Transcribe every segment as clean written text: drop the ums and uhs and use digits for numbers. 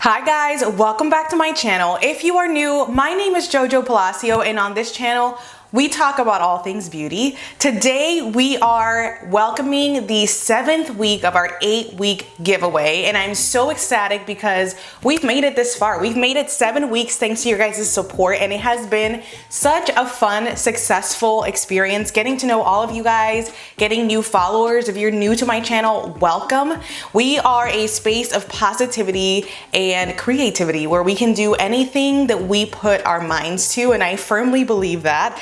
Hi guys, welcome back to my channel. If you are new, my name is Jojo Palacio, and on this channel we talk about all things beauty. Today we are welcoming the 7th week of our 8-week giveaway, and I'm so ecstatic because we've made it this far. We've made it 7 weeks thanks to your guys' support, and it has been such a fun, successful experience getting to know all of you guys, getting new followers. If you're new to my channel, welcome. We are a space of positivity and creativity where we can do anything that we put our minds to, and I firmly believe that.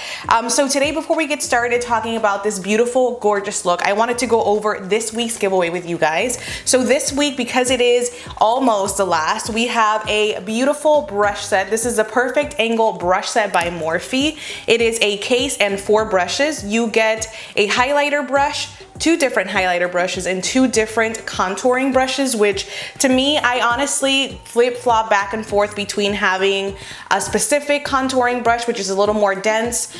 So today, before we get started talking about this beautiful, gorgeous look, I wanted to go over this week's giveaway with you guys. So this week, because it is almost the last, we have a beautiful brush set. This is a perfect angle brush set by Morphe. It is a case and 4 brushes. You get a highlighter brush, 2 different highlighter brushes, and 2 different contouring brushes, which to me, I honestly flip-flop back and forth between having a specific contouring brush, which is a little more dense,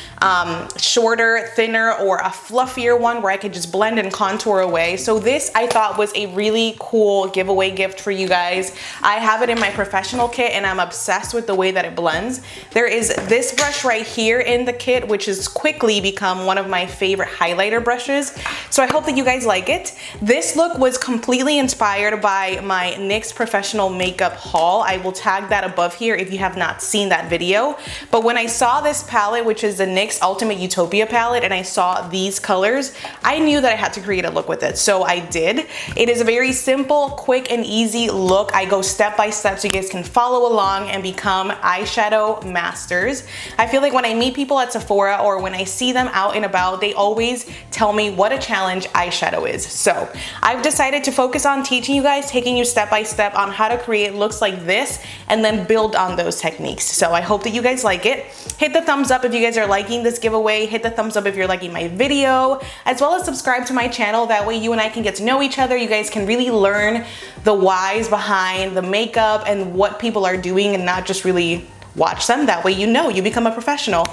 shorter, thinner, or a fluffier one where I could just blend and contour away. So this I thought was a really cool giveaway gift for you guys. I have it in my professional kit and I'm obsessed with the way that it blends. There is this brush right here in the kit, which has quickly become one of my favorite highlighter brushes. So I hope that you guys like it. This look was completely inspired by my NYX professional makeup haul. I will tag that above here if you have not seen that video. But when I saw this palette, which is the NYX Ultimate Utopia palette, and I saw these colors, I knew that I had to create a look with it. So I did. It is a very simple, quick, and easy look. I go step by step so you guys can follow along and become eyeshadow masters. I feel like when I meet people at Sephora or when I see them out and about, they always tell me what a challenge eyeshadow is. So I've decided to focus on teaching you guys, taking you step by step on how to create looks like this and then build on those techniques. So I hope that you guys like it. Hit the thumbs up if you guys are liking this giveaway. Hit the thumbs up if you're liking my video, as well as subscribe to my channel. That way you and I can get to know each other. You guys can really learn the whys behind the makeup and what people are doing and not just really watch them. That way you become a professional.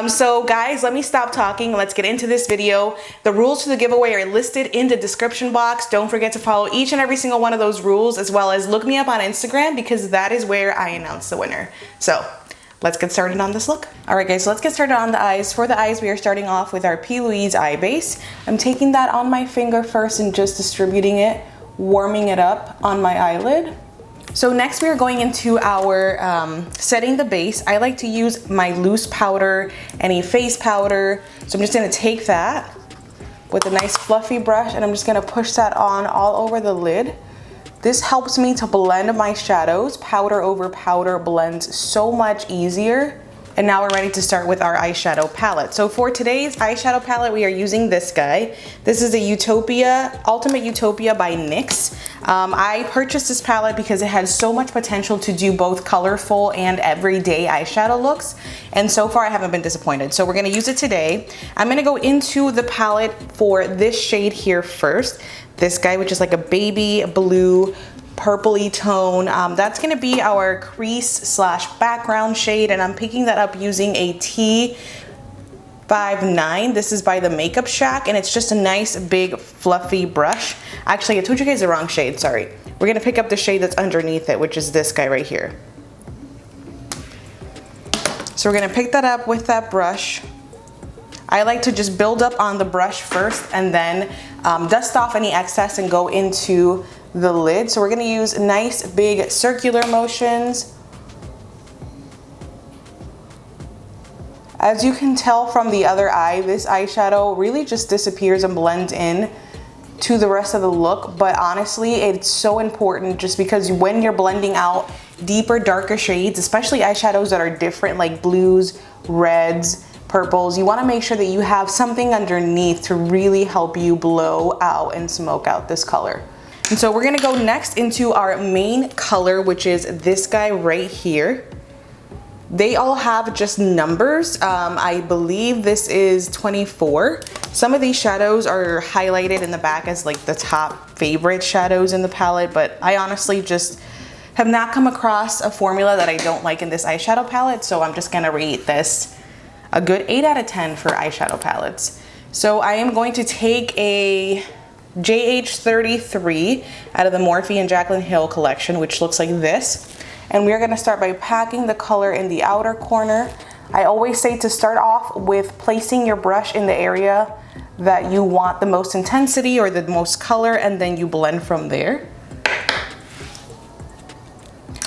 So guys, let me stop talking. Let's get into this video. The rules to the giveaway are listed in the description box. Don't forget to follow each and every single one of those rules, as well as look me up on Instagram because that is where I announce the winner. So let's get started on this look. All right guys, so let's get started on the eyes. For the eyes, we are starting off with our P. Louise eye base. I'm taking that on my finger first and just distributing it, warming it up on my eyelid. So next we are going into our setting the base. I like to use my loose powder, any face powder. So I'm just gonna take that with a nice fluffy brush and I'm just gonna push that on all over the lid. This helps me to blend my shadows. Powder over powder blends so much easier. And now we're ready to start with our eyeshadow palette. So for today's eyeshadow palette, we are using this guy. This is a Ultimate Utopia by NYX. I purchased this palette because it has so much potential to do both colorful and everyday eyeshadow looks. And so far I haven't been disappointed. So we're gonna use it today. I'm gonna go into the palette for this shade here first. This guy, which is like a baby blue, purpley tone. That's gonna be our crease slash background shade, and I'm picking that up using a T59. This is by the Makeup Shack, and it's just a nice big fluffy brush. Actually, I told you guys the wrong shade, sorry. We're gonna pick up the shade that's underneath it, which is this guy right here. So we're gonna pick that up with that brush. I like to just build up on the brush first and then dust off any excess and go into the lid. So we're gonna use nice big circular motions. As you can tell from the other eye, this eyeshadow really just disappears and blends in to the rest of the look. But honestly, it's so important just because when you're blending out deeper, darker shades, especially eyeshadows that are different like blues, reds, purples, you wanna make sure that you have something underneath to really help you blow out and smoke out this color. And so we're gonna go next into our main color, which is this guy right here. They all have just numbers. I believe this is 24. Some of these shadows are highlighted in the back as like the top favorite shadows in the palette, but I honestly just have not come across a formula that I don't like in this eyeshadow palette, so I'm just gonna rate this a good 8 out of 10 for eyeshadow palettes. So I am going to take a JH33 out of the Morphe and Jaclyn Hill collection, which looks like this. And we're gonna start by packing the color in the outer corner. I always say to start off with placing your brush in the area that you want the most intensity or the most color, and then you blend from there.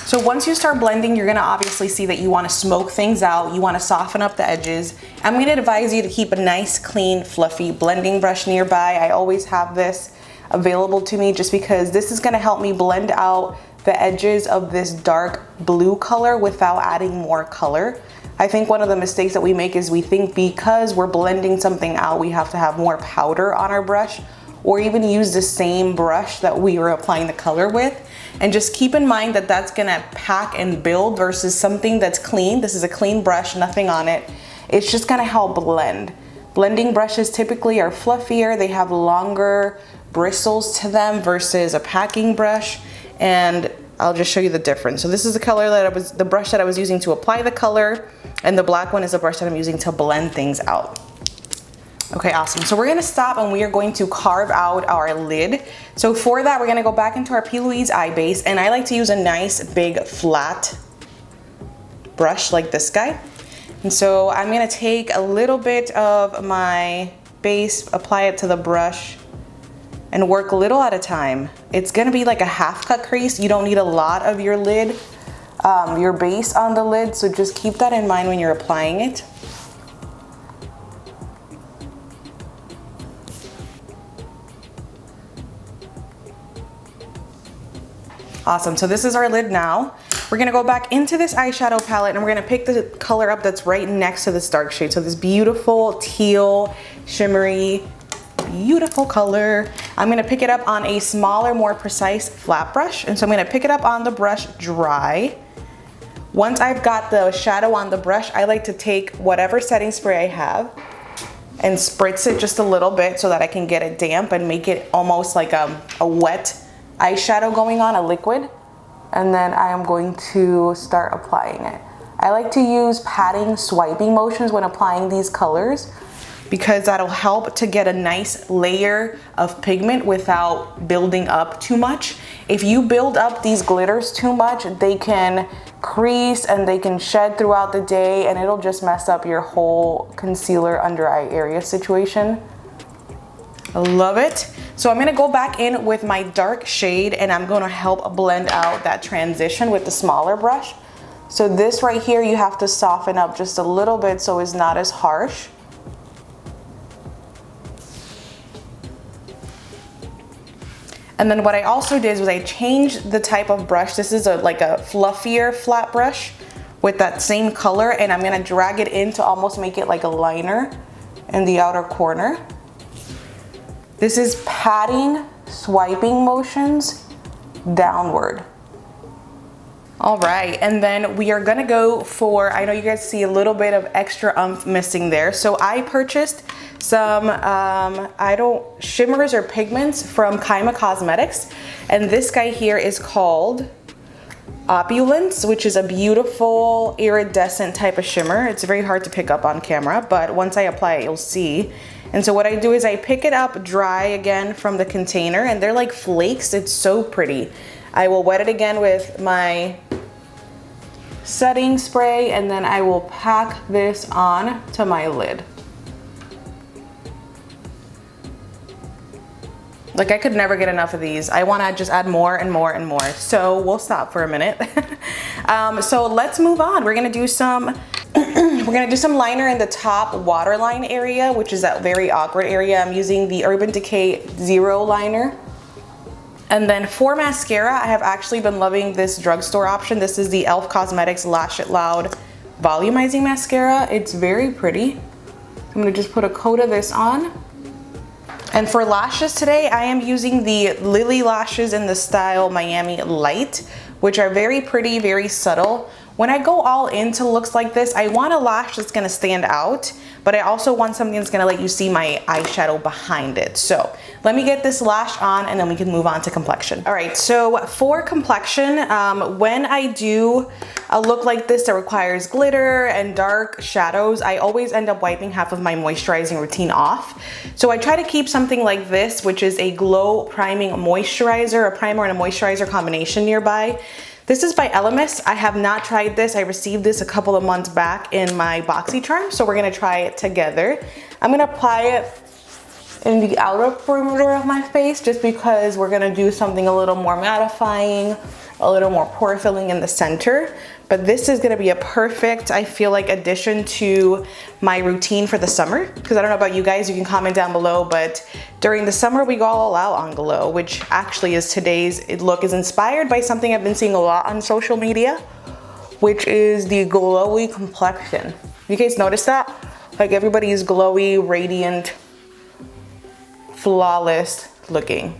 So once you start blending, you're gonna obviously see that you wanna smoke things out, you wanna soften up the edges. I'm gonna advise you to keep a nice, clean, fluffy blending brush nearby. I always have this available to me just because this is gonna help me blend out the edges of this dark blue color without adding more color. I think one of the mistakes that we make is we think because we're blending something out, we have to have more powder on our brush, or even use the same brush that we were applying the color with. And just keep in mind that that's gonna pack and build versus something that's clean. This is a clean brush, nothing on it. It's just gonna help blend. Blending brushes typically are fluffier, they have longer bristles to them versus a packing brush. And I'll just show you the difference. So this is the color that the brush that I was using to apply the color, and the black one is the brush that I'm using to blend things out. Okay, awesome. So we're gonna stop and we are going to carve out our lid. So for that, we're gonna go back into our P. Louise eye base, and I like to use a nice big flat brush like this guy. And so I'm gonna take a little bit of my base, apply it to the brush, and work a little at a time. It's gonna be like a half cut crease. You don't need a lot of your lid, your base on the lid, so just keep that in mind when you're applying it. Awesome, so this is our lid now. We're gonna go back into this eyeshadow palette and we're gonna pick the color up that's right next to this dark shade. So this beautiful teal, shimmery, beautiful color. I'm gonna pick it up on a smaller, more precise flat brush. And so I'm gonna pick it up on the brush dry. Once I've got the shadow on the brush, I like to take whatever setting spray I have and spritz it just a little bit so that I can get it damp and make it almost like a wet eyeshadow going on, a liquid. And then I am going to start applying it. I like to use patting, swiping motions when applying these colors because that'll help to get a nice layer of pigment without building up too much. If you build up these glitters too much, they can crease and they can shed throughout the day, and it'll just mess up your whole concealer under eye area situation. I love it. So I'm gonna go back in with my dark shade and I'm gonna help blend out that transition with the smaller brush. So this right here, you have to soften up just a little bit so it's not as harsh. And then what I also did was I changed the type of brush. This is like a fluffier flat brush with that same color, and I'm gonna drag it in to almost make it like a liner in the outer corner. This is patting, swiping motions downward. All right, and then we are gonna go for, I know you guys see a little bit of extra oomph missing there. So I purchased some shimmers or pigments from Kaima Cosmetics. And this guy here is called Opulence, which is a beautiful iridescent type of shimmer. It's very hard to pick up on camera, but once I apply it, you'll see. And so what I do is I pick it up dry again from the container, and they're like flakes. It's so pretty. I will wet it again with my setting spray, and then I will pack this on to my lid. Like, I could never get enough of these. I wanna just add more and more and more. So we'll stop for a minute. So let's move on. We're gonna do some liner in the top waterline area, which is that very awkward area. I'm using the Urban Decay Zero liner. And then for mascara, I have actually been loving this drugstore option. This is the e.l.f. Cosmetics Lash It Loud Volumizing Mascara. It's very pretty. I'm gonna just put a coat of this on. And for lashes today, I am using the Lily lashes in the style Miami Light, which are very pretty, very subtle. When I go all into looks like this, I want a lash that's gonna stand out, but I also want something that's gonna let you see my eyeshadow behind it. So let me get this lash on and then we can move on to complexion. All right, so for complexion, when I do a look like this that requires glitter and dark shadows, I always end up wiping half of my moisturizing routine off. So I try to keep something like this, which is a glow priming moisturizer, a primer and a moisturizer combination nearby. This is by ELEMIS. I have not tried this. I received this a couple of months back in my BoxyCharm, so we're gonna try it together. I'm gonna apply it in the outer perimeter of my face just because we're gonna do something a little more mattifying, a little more pore filling in the center. But this is gonna be a perfect, I feel like, addition to my routine for the summer. Because I don't know about you guys, you can comment down below, but during the summer we go all out on glow, which actually is today's look is inspired by something I've been seeing a lot on social media, which is the glowy complexion. You guys notice that? Like everybody's glowy, radiant, flawless looking.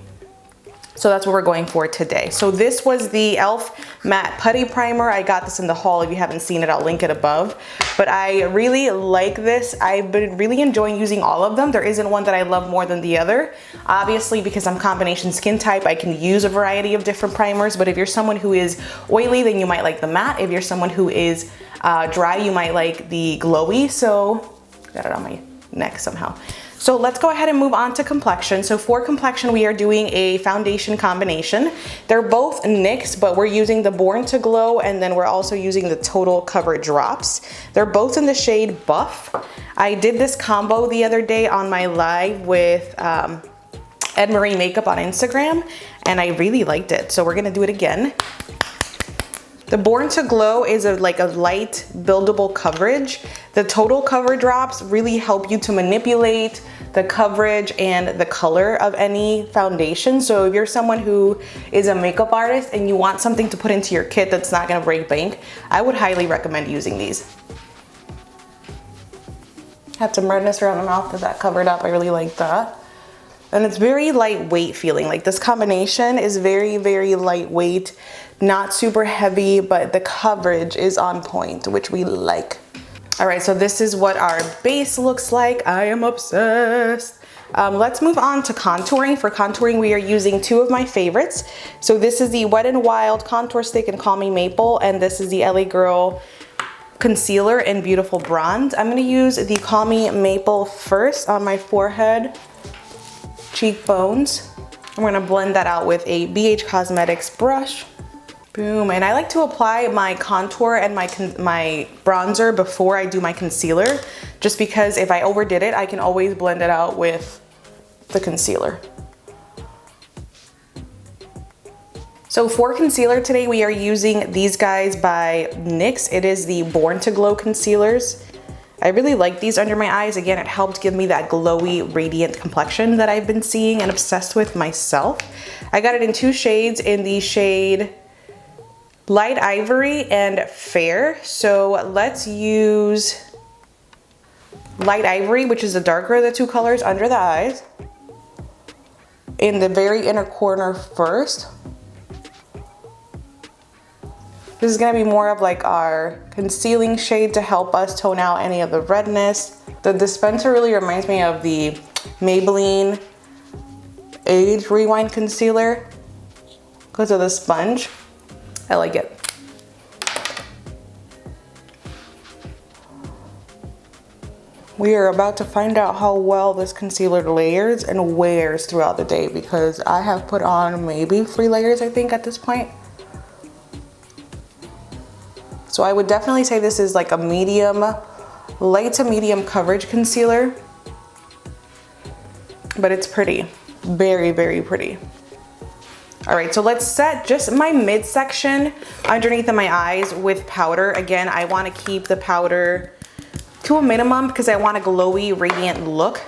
So that's what we're going for today. So this was the e.l.f. Matte Putty Primer. I got this in the haul. If you haven't seen it, I'll link it above. But I really like this. I've been really enjoying using all of them. There isn't one that I love more than the other. Obviously, because I'm combination skin type, I can use a variety of different primers. But if you're someone who is oily, then you might like the matte. If you're someone who is dry, you might like the glowy. So, got it on my neck somehow. So let's go ahead and move on to complexion. So for complexion, we are doing a foundation combination. They're both NYX, but we're using the Born to Glow, and then we're also using the Total Cover Drops. They're both in the shade Buff. I did this combo the other day on my live with Ed Marie Makeup on Instagram, and I really liked it. So we're gonna do it again. The Born to Glow is like a light buildable coverage. The Total Cover Drops really help you to manipulate the coverage and the color of any foundation. So if you're someone who is a makeup artist and you want something to put into your kit that's not gonna break bank, I would highly recommend using these. Had some redness around the mouth because that covered up. I really like that. And it's very lightweight feeling. Like this combination is very, very lightweight, not super heavy, but the coverage is on point, which we like. All right, so this is what our base looks like. I am obsessed. Let's move on to contouring. For contouring, we are using two of my favorites. So this is the Wet n Wild Contour Stick in Call Me Maple, and this is the LA Girl Concealer in Beautiful Bronze. I'm gonna use the Call Me Maple first on my forehead, cheekbones. I'm gonna blend that out with a BH Cosmetics brush. Boom, and I like to apply my contour and my bronzer before I do my concealer, just because if I overdid it, I can always blend it out with the concealer. So for concealer today, we are using these guys by NYX. It is the Born to Glow concealers. I really like these under my eyes. Again, it helped give me that glowy, radiant complexion that I've been seeing and obsessed with myself. I got it in two shades, in the shade Light Ivory and Fair. So let's use Light Ivory, which is the darker of the two colors under the eyes, in the very inner corner first. This is gonna be more of like our concealing shade to help us tone out any of the redness. The dispenser really reminds me of the Maybelline Age Rewind Concealer because of the sponge. I like it. We are about to find out how well this concealer layers and wears throughout the day, because I have put on maybe 3 layers, I think, at this point. So I would definitely say this is like a medium, light to medium coverage concealer, but it's pretty, very, very pretty. All right, so let's set just my midsection underneath of my eyes with powder. Again, I wanna keep the powder to a minimum because I want a glowy, radiant look.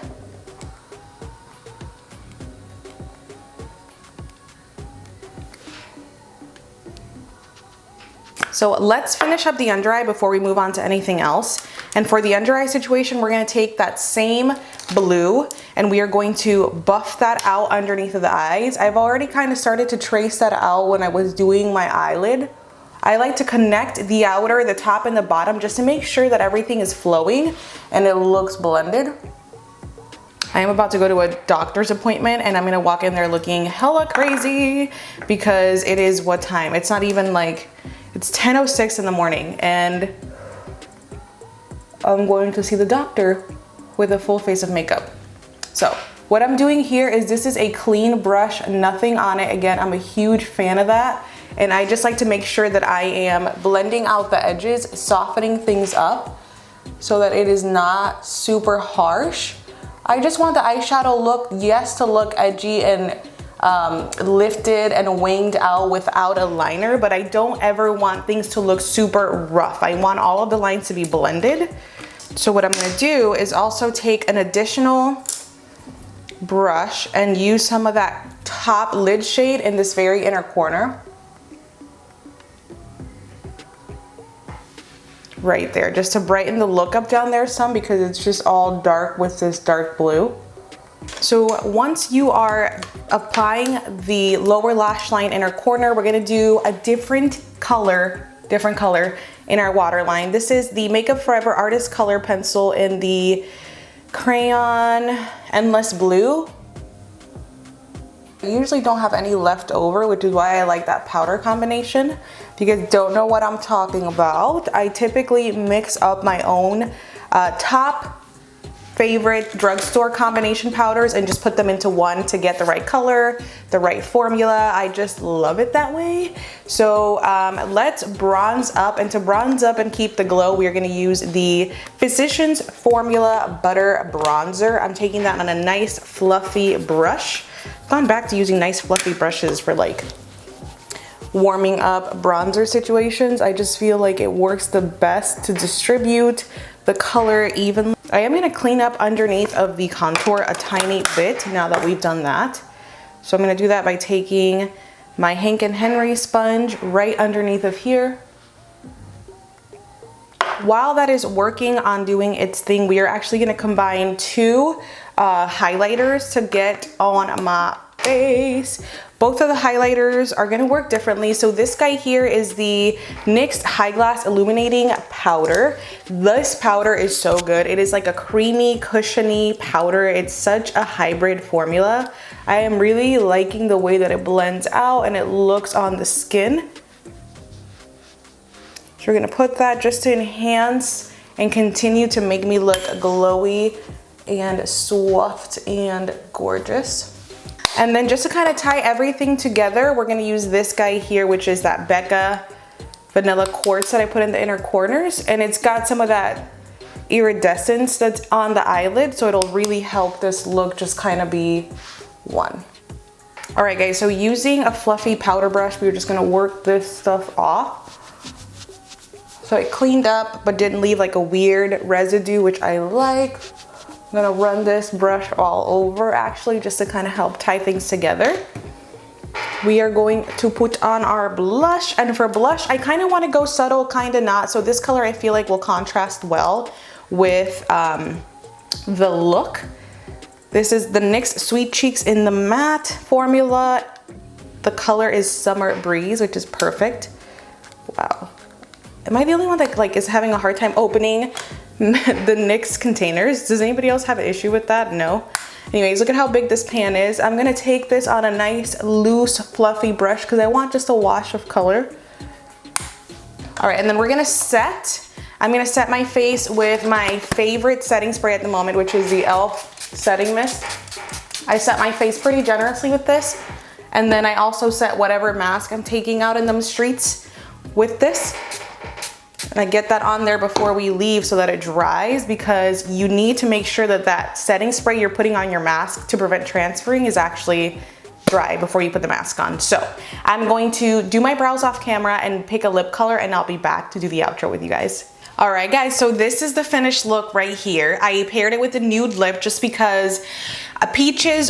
So let's finish up the under eye before we move on to anything else. And for the under eye situation, we're gonna take that same blue and we are going to buff that out underneath of the eyes. I've already kind of started to trace that out when I was doing my eyelid. I like to connect the outer, the top, and the bottom just to make sure that everything is flowing and it looks blended. I am about to go to a doctor's appointment and I'm gonna walk in there looking hella crazy because it is what time? It's not even like, it's 10:06 in the morning and I'm going to see the doctor with a full face of makeup. So what I'm doing here is this is a clean brush, nothing on it. Again, I'm a huge fan of that. And I just like to make sure that I am blending out the edges, softening things up so that it is not super harsh. I just want the eyeshadow look, yes, to look edgy and lifted and winged out without a liner, but I don't ever want things to look super rough. I want all of the lines to be blended. So what I'm gonna do is also take an additional brush and use some of that top lid shade in this very inner corner. Right there, just to brighten the look up down there some because it's just all dark with this dark blue. So once you are applying the lower lash line inner corner, we're gonna do a different color in our waterline. This is the Makeup Forever Artist Color Pencil in the Crayon Endless Blue. I usually don't have any left over, which is why I like that powder combination. If you guys don't know what I'm talking about, I typically mix up my own top favorite drugstore combination powders and just put them into one to get the right color, the right formula. I just love it that way. So let's bronze up, and to bronze up and keep the glow, we're gonna use the Physicians Formula Butter Bronzer. I'm taking that on a nice fluffy brush. I've gone back to using nice fluffy brushes for like warming up bronzer situations. I just feel like it works the best to distribute the color evenly. I am gonna clean up underneath of the contour a tiny bit now that we've done that. So I'm gonna do that by taking my Hank & Henry sponge right underneath of here. While that is working on doing its thing, we are actually gonna combine two highlighters to get on my face. Both of the highlighters are gonna work differently. So this guy here is the NYX High Glass Illuminating Powder. This powder is so good. It is like a creamy, cushiony powder. It's such a hybrid formula. I am really liking the way that it blends out and it looks on the skin. So we're gonna put that just to enhance and continue to make me look glowy and soft and gorgeous. And then just to kind of tie everything together, we're gonna use this guy here, which is that Becca Vanilla Quartz that I put in the inner corners. And it's got some of that iridescence that's on the eyelid, so it'll really help this look just kind of be one. All right, guys, so using a fluffy powder brush, we're just gonna work this stuff off. So it cleaned up, but didn't leave like a weird residue, which I like. I'm gonna run this brush all over actually just to kind of help tie things together. We are going to put on our blush, and for blush, I kind of want to go subtle, kind of not. So this color I feel like will contrast well with the look. This is the NYX Sweet Cheeks in the matte formula. The color is Summer Breeze, which is perfect. Wow. Am I the only one that like is having a hard time opening the NYX containers? Does anybody else have an issue with that? No. Anyways, look at how big this pan is. I'm gonna take this on a nice loose fluffy brush because I want just a wash of color. All right, and then we're gonna I'm gonna set my face with my favorite setting spray at the moment, which is the e.l.f. setting mist. I set my face pretty generously with this, and then I also set whatever mask I'm taking out in them streets with this. And I get that on there before we leave so that it dries, because you need to make sure that that setting spray you're putting on your mask to prevent transferring is actually dry before you put the mask on. So I'm going to do my brows off camera and pick a lip color, and I'll be back to do the outro with you guys. All right, guys, so this is the finished look right here. I paired it with a nude lip just because peaches,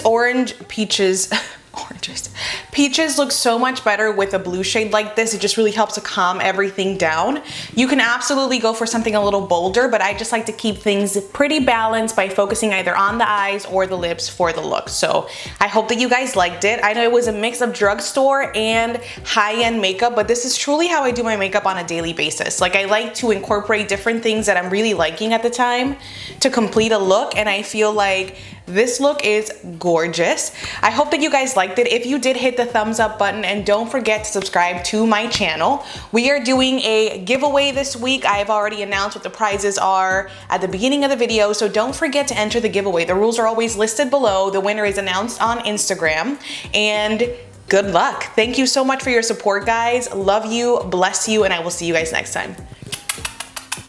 gorgeous. Peaches looks so much better with a blue shade like this. It just really helps to calm everything down. You can absolutely go for something a little bolder, but I just like to keep things pretty balanced by focusing either on the eyes or the lips for the look. So I hope that you guys liked it. I know it was a mix of drugstore and high-end makeup, but this is truly how I do my makeup on a daily basis. Like, I like to incorporate different things that I'm really liking at the time to complete a look, and I feel like this look is gorgeous. I hope that you guys liked it. If you did, hit the thumbs up button and don't forget to subscribe to my channel. We are doing a giveaway this week. I've already announced what the prizes are at the beginning of the video, so don't forget to enter the giveaway. The rules are always listed below. The winner is announced on Instagram, and good luck. Thank you so much for your support, guys. Love you, bless you, and I will see you guys next time.